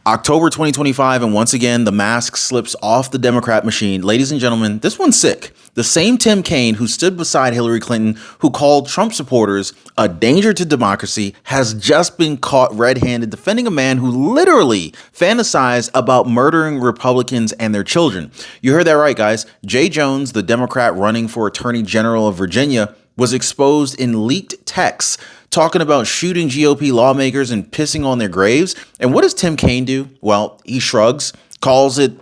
October 2025, and once again, the mask slips off the Democrat machine. Ladies and gentlemen, this one's sick. The same Tim Kaine who stood beside Hillary Clinton, who called Trump supporters a danger to democracy, has just been caught red-handed defending a man who literally fantasized about murdering Republicans and their children. You heard that right, guys. Jay Jones, the Democrat running for Attorney General of Virginia, was exposed in leaked texts talking about shooting GOP lawmakers and pissing on their graves. And what does Tim Kaine do? Well, he shrugs, calls it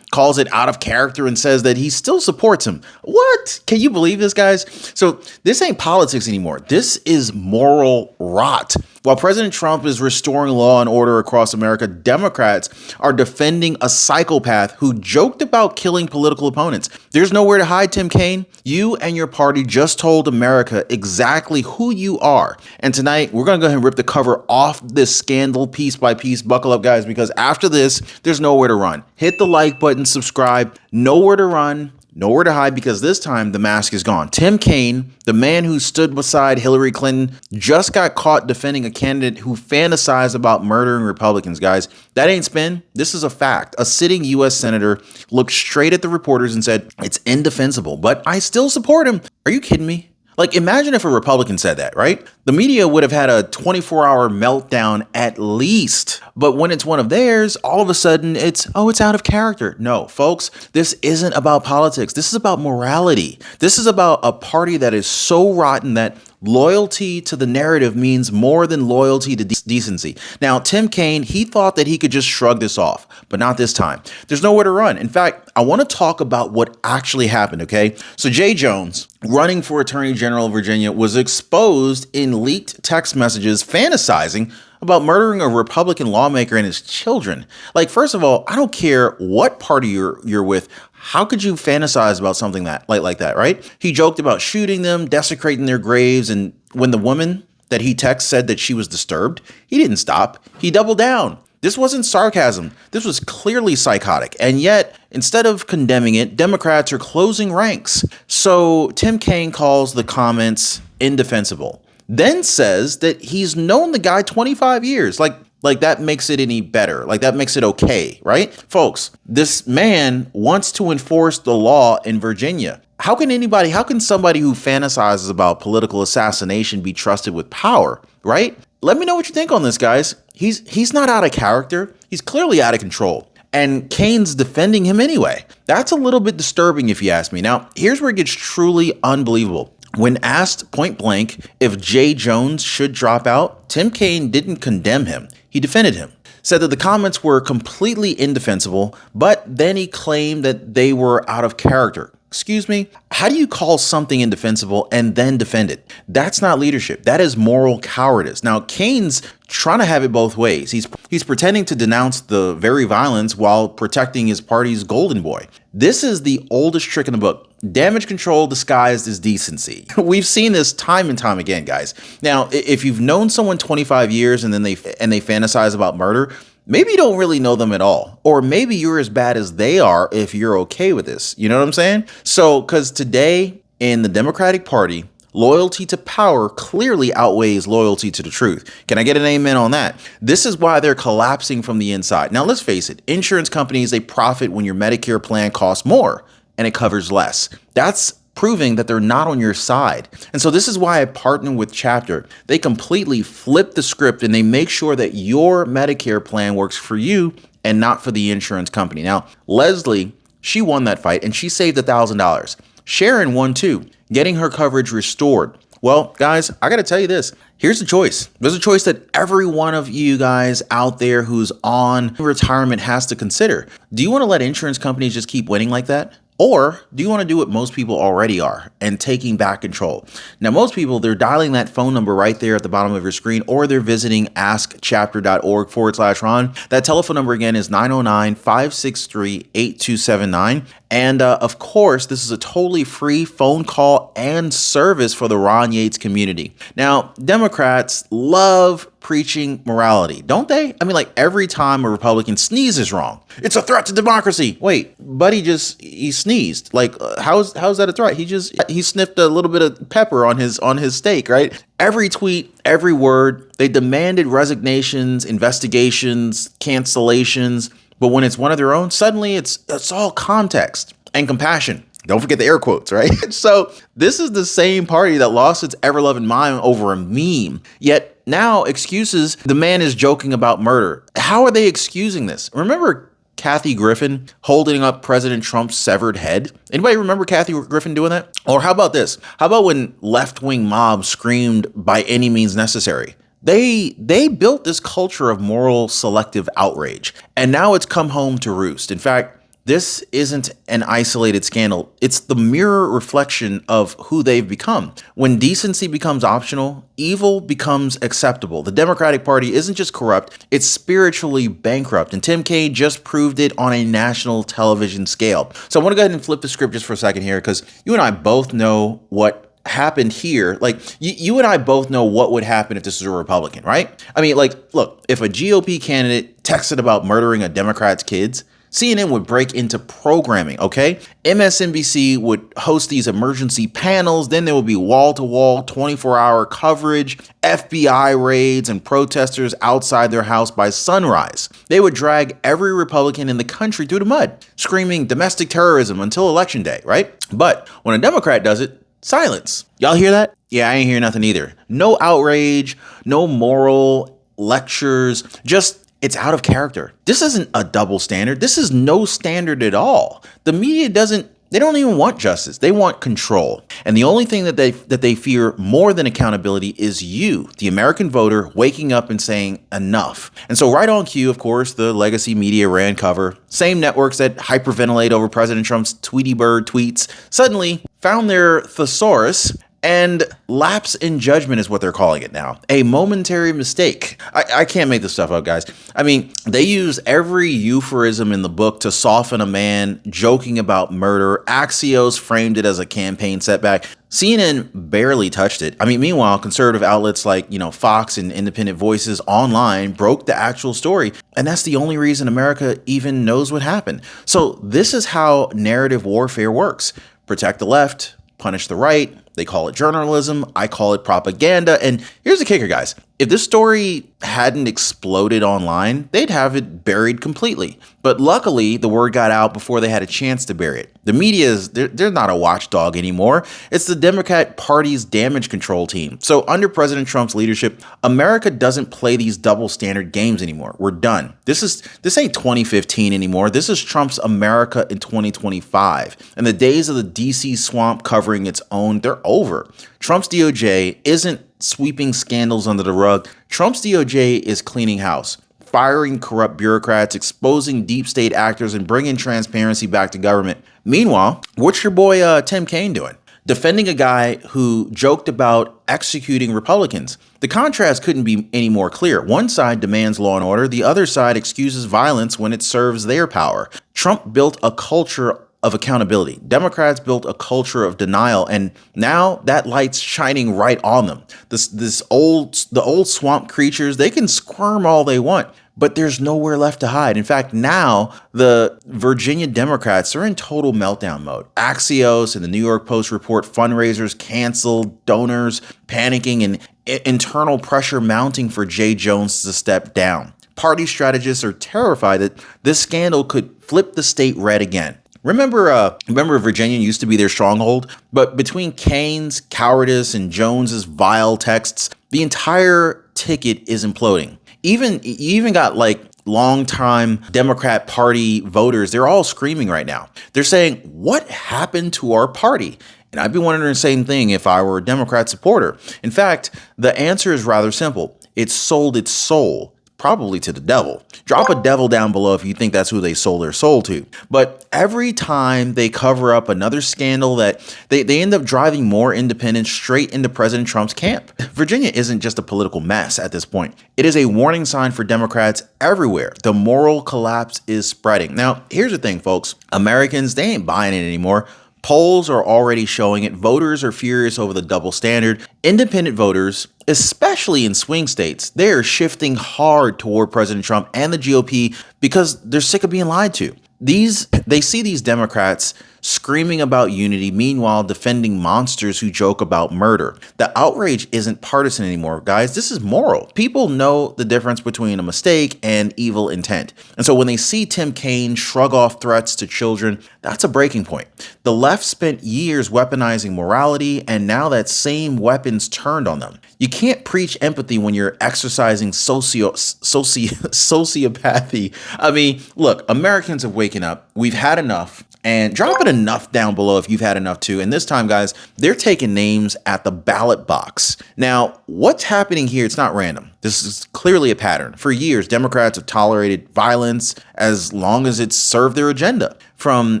out of character, and says that he still supports him. What? Can you believe this, guys? So this ain't politics anymore. This is moral rot. While President Trump is restoring law and order across America, Democrats are defending a psychopath who joked about killing political opponents. There's nowhere to hide, Tim Kaine. You and your party just told America exactly who you are. And tonight, we're going to go ahead and rip the cover off this scandal piece by piece. Buckle up, guys, because after this, there's nowhere to run. Hit the like button, subscribe. Nowhere to run. Nowhere to hide, because this time the mask is gone. Tim Kaine, the man who stood beside Hillary Clinton, just got caught defending a candidate who fantasized about murdering Republicans, guys. That ain't spin. This is a fact. A sitting U.S. senator looked straight at the reporters and said, "It's indefensible, but I still support him." Are you kidding me? Like, imagine if a Republican said that, right? The media would have had a 24-hour meltdown at least. But when it's one of theirs, all of a sudden it's out of character. No, folks, this isn't about politics. This is about morality. This is about a party that is so rotten that loyalty to the narrative means more than loyalty to decency. Now, Tim Kaine, he thought that he could just shrug this off, but not this time. There's nowhere to run. In fact, I want to talk about what actually happened, okay? So Jay Jones, running for Attorney General of Virginia, was exposed in leaked text messages fantasizing about murdering a Republican lawmaker and his children. Like, first of all, I don't care what party you're with. How could you fantasize about something like that, right? He joked about shooting them, desecrating their graves, and when the woman that he texted said that she was disturbed, he didn't stop. He doubled down. This wasn't sarcasm. This was clearly psychotic. And yet, instead of condemning it, Democrats are closing ranks. So Tim Kaine calls the comments indefensible, then says that he's known the guy 25 years. Like that makes it any better. Like that makes it okay, right? Folks, this man wants to enforce the law in Virginia. How can somebody who fantasizes about political assassination be trusted with power, right? Let me know what you think on this, guys. He's not out of character. He's clearly out of control. And Kaine's defending him anyway. That's a little bit disturbing if you ask me. Now, here's where it gets truly unbelievable. When asked point blank if Jay Jones should drop out, Tim Kaine didn't condemn him. He defended him, said that the comments were completely indefensible, but then he claimed that they were out of character. Excuse me? How do you call something indefensible and then defend it? That's not leadership. That is moral cowardice. Now, Kaine's trying to have it both ways. He's pretending to denounce the very violence while protecting his party's golden boy. This is the oldest trick in the book. Damage control disguised as decency. We've seen this time and time again, guys. Now, if you've known someone 25 years and then they fantasize about murder, maybe you don't really know them at all. Or maybe you're as bad as they are if you're okay with this. You know what I'm saying? So, because today in the Democratic Party, loyalty to power clearly outweighs loyalty to the truth. Can I get an amen on that? This is why they're collapsing from the inside. Now, let's face it. Insurance companies, they profit when your Medicare plan costs more and it covers less. That's proving that they're not on your side. And so this is why I partner with Chapter. They completely flip the script and they make sure that your Medicare plan works for you and not for the insurance company. Now, Leslie, she won that fight and she saved $1,000. Sharon won too, getting her coverage restored. Well, guys, I got to tell you this. Here's the choice. There's a choice that every one of you guys out there who's on retirement has to consider. Do you want to let insurance companies just keep winning like that? Or do you want to do what most people already are and taking back control? Now, most people, they're dialing that phone number right there at the bottom of your screen, or they're visiting askchapter.org/Ron. That telephone number again is 909-563-8279. And of course, this is a totally free phone call and service for the Ron Yates community. Now, Democrats love preaching morality, don't they? I mean, like every time a Republican sneezes wrong, it's a threat to democracy. Wait, buddy he sneezed. Like, how's that a threat? He sniffed a little bit of pepper on his steak, right? Every tweet, every word, they demanded resignations, investigations, cancellations. But when it's one of their own, suddenly it's all context and compassion. Don't forget the air quotes, right? So this is the same party that lost its ever-loving mind over a meme. Yet now excuses, the man is joking about murder. How are they excusing this? Remember Kathy Griffin holding up President Trump's severed head? Anybody remember Kathy Griffin doing that? Or how about this? How about when left-wing mobs screamed by any means necessary? They built this culture of moral selective outrage, and now it's come home to roost. In fact, this isn't an isolated scandal. It's the mirror reflection of who they've become. When decency becomes optional, evil becomes acceptable. The Democratic Party isn't just corrupt, it's spiritually bankrupt. And Tim Kaine just proved it on a national television scale. So I want to go ahead and flip the script just for a second here, because you and I both know what happened here. Like you and I both know what would happen if this was a Republican, right? I mean, like, look, if a GOP candidate texted about murdering a Democrat's kids, CNN would break into programming, okay? MSNBC would host these emergency panels. Then there would be wall-to-wall, 24-hour coverage, FBI raids, and protesters outside their house by sunrise. They would drag every Republican in the country through the mud, screaming domestic terrorism until Election Day, right? But when a Democrat does it, silence. Y'all hear that? Yeah, I ain't hear nothing either. No outrage, no moral lectures, just it's out of character. This isn't a double standard. This is no standard at all. The media they don't even want justice. They want control. And the only thing that they fear more than accountability is you, the American voter, waking up and saying enough. And so right on cue, of course, the legacy media ran cover. Same networks that hyperventilate over President Trump's Tweety Bird tweets suddenly found their thesaurus, and lapse in judgment is what they're calling it now. A momentary mistake. I can't make this stuff up, guys. I mean, they use every euphemism in the book to soften a man joking about murder. Axios framed it as a campaign setback. CNN barely touched it. I mean, meanwhile, conservative outlets like, Fox and Independent Voices online broke the actual story. And that's the only reason America even knows what happened. So this is how narrative warfare works. Protect the left, punish the right. They call it journalism. I call it propaganda. And here's the kicker, guys. If this story hadn't exploded online, they'd have it buried completely. But luckily, the word got out before they had a chance to bury it. The media they're not a watchdog anymore. It's the Democrat Party's damage control team. So under President Trump's leadership, America doesn't play these double standard games anymore. We're done. This ain't 2015 anymore. This is Trump's America in 2025. And the days of the DC swamp covering its own, they're over. Trump's DOJ isn't sweeping scandals under the rug. Trump's DOJ is cleaning house, firing corrupt bureaucrats, exposing deep state actors, and bringing transparency back to government. Meanwhile, what's your boy Tim Kaine doing? Defending a guy who joked about executing Republicans. The contrast couldn't be any more clear. One side demands law and order. The other side excuses violence when it serves their power. Trump built a culture of accountability. Democrats built a culture of denial, and now that light's shining right on them. The old swamp creatures, they can squirm all they want, but there's nowhere left to hide. In fact, now the Virginia Democrats are in total meltdown mode. Axios and the New York Post report fundraisers canceled, donors panicking, and internal pressure mounting for Jay Jones to step down. Party strategists are terrified that this scandal could flip the state red again. Remember Virginia used to be their stronghold, but between Kaine's cowardice and Jones's vile texts, the entire ticket is imploding. You even got like longtime Democrat Party voters. They're all screaming right now. They're saying, what happened to our party? And I'd be wondering the same thing if I were a Democrat supporter. In fact, the answer is rather simple. It sold its soul, probably to the devil. Drop a devil down below if you think that's who they sold their soul to. But every time they cover up another scandal, that they end up driving more independents straight into President Trump's camp. Virginia isn't just a political mess at this point. It is a warning sign for Democrats everywhere. The moral collapse is spreading. Now, here's the thing, folks. Americans, they ain't buying it anymore. Polls are already showing it. Voters are furious over the double standard. Independent voters, especially in swing states, they are shifting hard toward President Trump and the GOP because they're sick of being lied to. They see these Democrats screaming about unity, meanwhile defending monsters who joke about murder. The outrage isn't partisan anymore, guys. This is moral. People know the difference between a mistake and evil intent. And so when they see Tim Kaine shrug off threats to children, that's a breaking point. The left spent years weaponizing morality, and now that same weapon's turned on them. You can't preach empathy when you're exercising sociopathy. I mean, look, Americans have waken up. We've had enough. And drop it enough down below if you've had enough too. And this time, guys, they're taking names at the ballot box. Now, what's happening here? It's not random. This is clearly a pattern. For years, Democrats have tolerated violence as long as it's served their agenda. From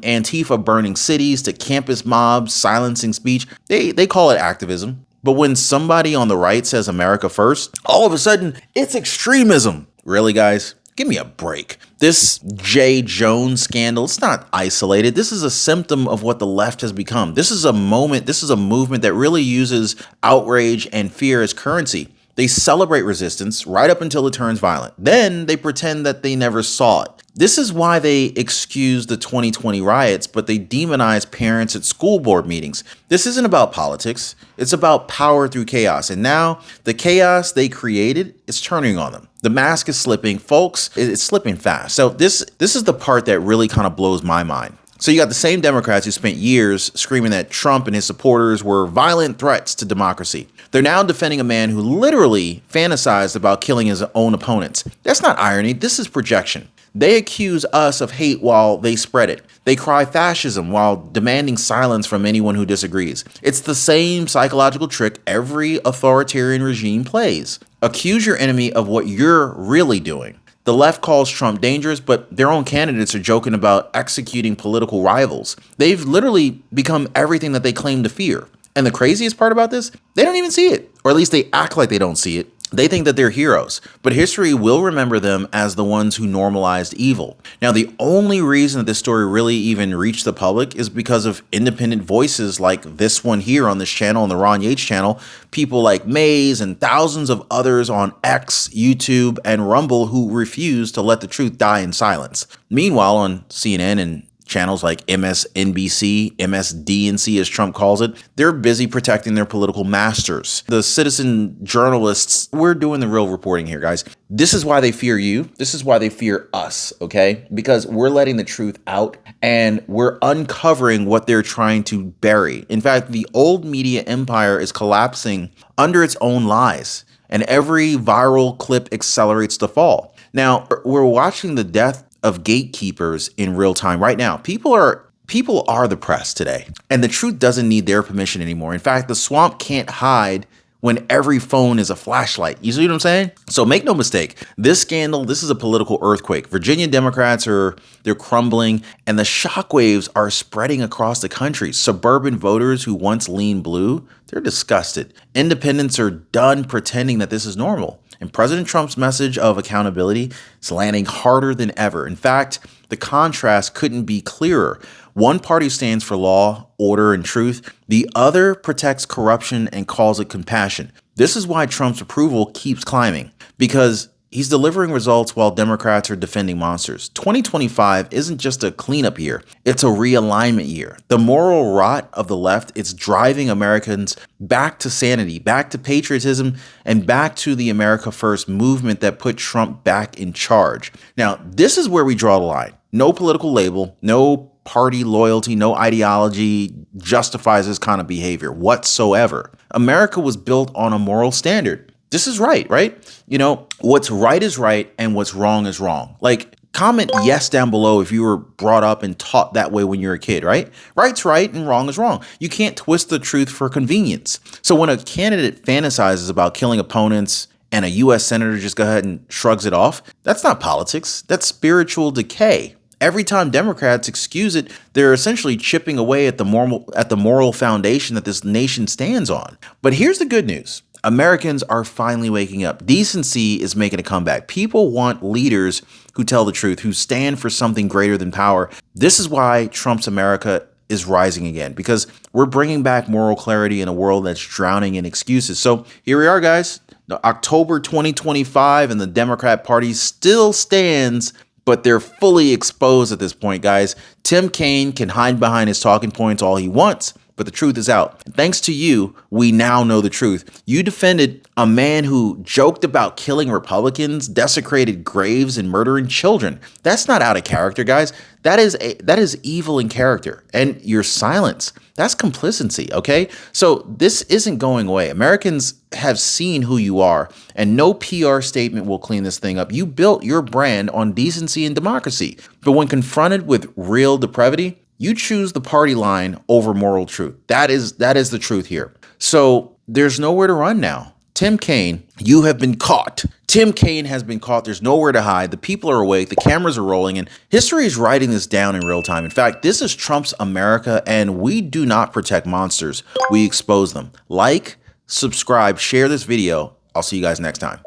Antifa burning cities to campus mobs silencing speech, they call it activism. But when somebody on the right says America first, all of a sudden, it's extremism. Really, guys? Give me a break. This J. Jones scandal, it's not isolated. This is a symptom of what the left has become. This is a movement that really uses outrage and fear as currency. They celebrate resistance right up until it turns violent. Then they pretend that they never saw it. This is why they excuse the 2020 riots, but they demonize parents at school board meetings. This isn't about politics. It's about power through chaos. And now the chaos they created is turning on them. The mask is slipping. Folks, it's slipping fast. So this is the part that really kind of blows my mind. So you got the same Democrats who spent years screaming that Trump and his supporters were violent threats to democracy. They're now defending a man who literally fantasized about killing his own opponents. That's not irony. This is projection. They accuse us of hate while they spread it. They cry fascism while demanding silence from anyone who disagrees. It's the same psychological trick every authoritarian regime plays. Accuse your enemy of what you're really doing. The left calls Trump dangerous, but their own candidates are joking about executing political rivals. They've literally become everything that they claim to fear. And the craziest part about this, they don't even see it, or at least they act like they don't see it. They think that they're heroes, but history will remember them as the ones who normalized evil. Now, the only reason that this story really even reached the public is because of independent voices like this one here on this channel, on the Ron Yates channel, people like Mays and thousands of others on X, YouTube, and Rumble who refuse to let the truth die in silence. Meanwhile, on CNN and channels like MSNBC, MSDNC as Trump calls it, they're busy protecting their political masters. The citizen journalists, we're doing the real reporting here, guys. This is why they fear you. This is why they fear us, okay? Because we're letting the truth out and we're uncovering what they're trying to bury. In fact, the old media empire is collapsing under its own lies, and every viral clip accelerates the fall. Now, we're watching the death of gatekeepers in real time right now. People are the press today, and the truth doesn't need their permission anymore. In fact, the swamp can't hide when every phone is a flashlight. You see what I'm saying? So make no mistake, this scandal, this is a political earthquake. Virginia Democrats they're crumbling, and the shockwaves are spreading across the country. Suburban voters who once leaned blue, they're disgusted. Independents are done pretending that this is normal. And President Trump's message of accountability is landing harder than ever. In fact, the contrast couldn't be clearer. One party stands for law, order, and truth. The other protects corruption and calls it compassion. This is why Trump's approval keeps climbing, because he's delivering results while Democrats are defending monsters. 2025 isn't just a cleanup year. It's a realignment year. The moral rot of the left, it's driving Americans back to sanity, back to patriotism, and back to the America First movement that put Trump back in charge. Now, this is where we draw the line. No political label, no party loyalty, no ideology justifies this kind of behavior whatsoever. America was built on a moral standard. This is right? You know, what's right is right and what's wrong is wrong. Like, comment yes down below if you were brought up and taught that way when you were a kid, right? Right's right and wrong is wrong. You can't twist the truth for convenience. So when a candidate fantasizes about killing opponents and a U.S. senator just goes ahead and shrugs it off, that's not politics. That's spiritual decay. Every time Democrats excuse it, they're essentially chipping away at the moral foundation that this nation stands on. But here's the good news. Americans are finally waking up. Decency is making a comeback. People want leaders who tell the truth, who stand for something greater than power. This is why Trump's America is rising again because we're bringing back moral clarity in a world that's drowning in excuses. So here we are, guys. October 2025, and the Democrat Party still stands, but they're fully exposed at this point, guys. Tim Kaine can hide behind his talking points all he wants, but the truth is out. Thanks to you, we now know the truth. You defended a man who joked about killing Republicans, desecrated graves, and murdering children. That's not out of character, guys. That is evil in character. And your silence, that's complicity, okay? So this isn't going away. Americans have seen who you are, and no PR statement will clean this thing up. You built your brand on decency and democracy. But when confronted with real depravity, you choose the party line over moral truth. That is the truth here. So there's nowhere to run now. Tim Kaine, you have been caught. Tim Kaine has been caught. There's nowhere to hide. The people are awake. The cameras are rolling, and history is writing this down in real time. In fact, this is Trump's America, and we do not protect monsters. We expose them. Like, subscribe, share this video. I'll see you guys next time.